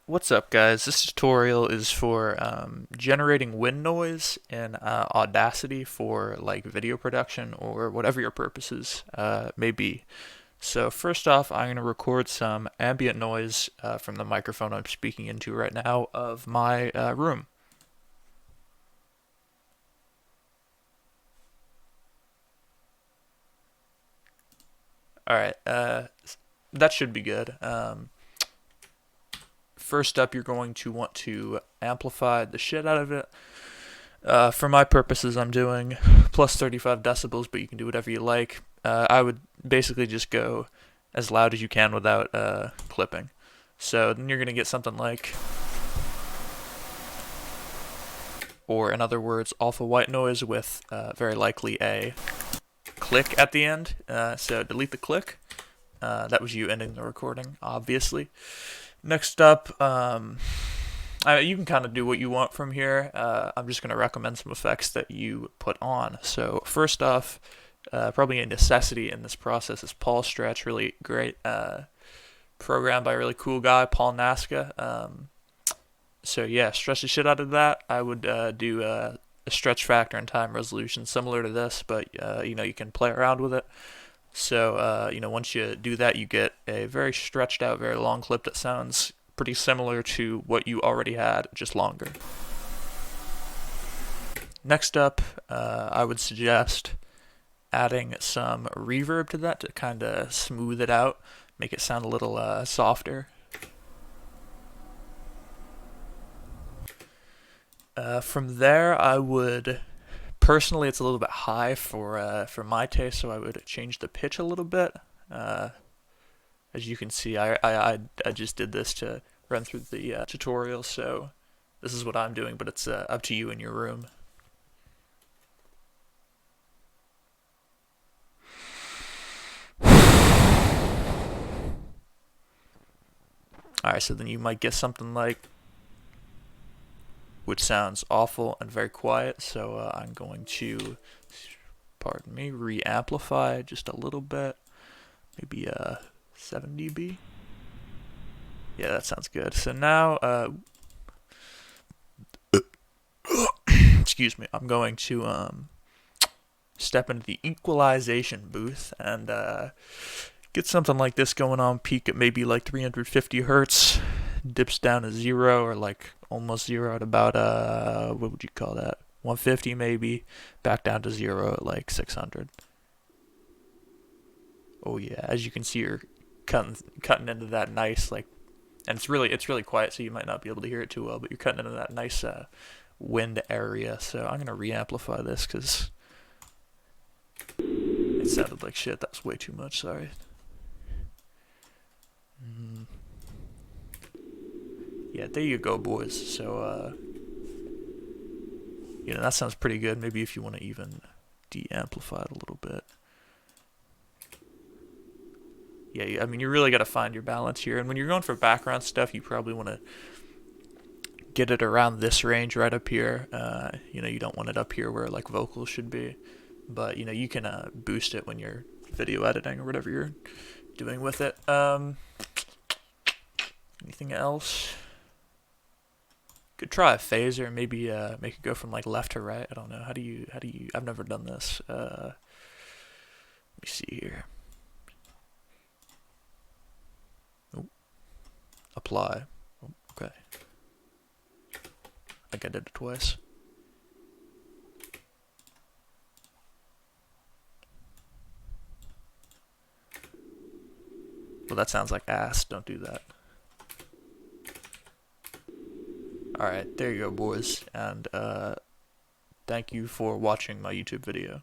What's up, guys? This tutorial is for generating wind noise in Audacity for like video production or whatever your purposes may be. So first off, I'm going to record some ambient noise from the microphone I'm speaking into right now of my room. Alright, that should be good. First up, you're going to want to amplify the shit out of it. For my purposes, I'm doing plus 35 decibels, but you can do whatever you like. I would basically just go as loud as you can without clipping. So then you're going to get something like, or in other words, alpha white noise with very likely a click at the end. So delete the click. That was you ending the recording, obviously. Next up, you can kind of do what you want from here. I'm just going to recommend some effects that you put on. So first off, probably a necessity in this process is Paul Stretch, really great program by a really cool guy, Paul Nasca. So yeah, stretch the shit out of that. I would do a stretch factor and time resolution similar to this, but you can play around with it. So once you do that, you get a very stretched out, very long clip that sounds pretty similar to what you already had, just longer. Next up, I would suggest adding some reverb to that to kind of smooth it out, make it sound a little softer. From there, I would personally, it's a little bit high for my taste, so I would change the pitch a little bit. As you can see, I just did this to run through the tutorial, so this is what I'm doing, but it's up to you in your room. Alright, so then you might get something like, which sounds awful and very quiet, so I'm going to, pardon me, re-amplify just a little bit, maybe 7 dB. Yeah, that sounds good. So now, excuse me, I'm going to step into the equalization booth and get something like this going on. Peak at maybe like 350 hertz, dips down to zero or like almost zero at about what would you call that? 150 maybe, back down to zero at like 600. Oh yeah, as you can see, you're cutting into that nice like, and it's really quiet, so you might not be able to hear it too well, but you're cutting into that nice wind area. So I'm gonna re-amplify this because it sounded like shit. That was way too much. Sorry. Yeah, there you go, boys. So that sounds pretty good. Maybe if you want to even de-amplify it a little bit. Yeah, I mean, you really got to find your balance here. And when you're going for background stuff, you probably want to get it around this range right up here. You don't want it up here where like vocals should be. But you can boost it when you're video editing or whatever you're doing with it. Anything else? Could try a phaser, maybe make it go from like left to right. I don't know. How do you? I've never done this. Let me see here. Oh, apply. Oh, okay. I think I did it twice. Well, that sounds like ass. Don't do that. Alright, there you go, boys. And thank you for watching my YouTube video.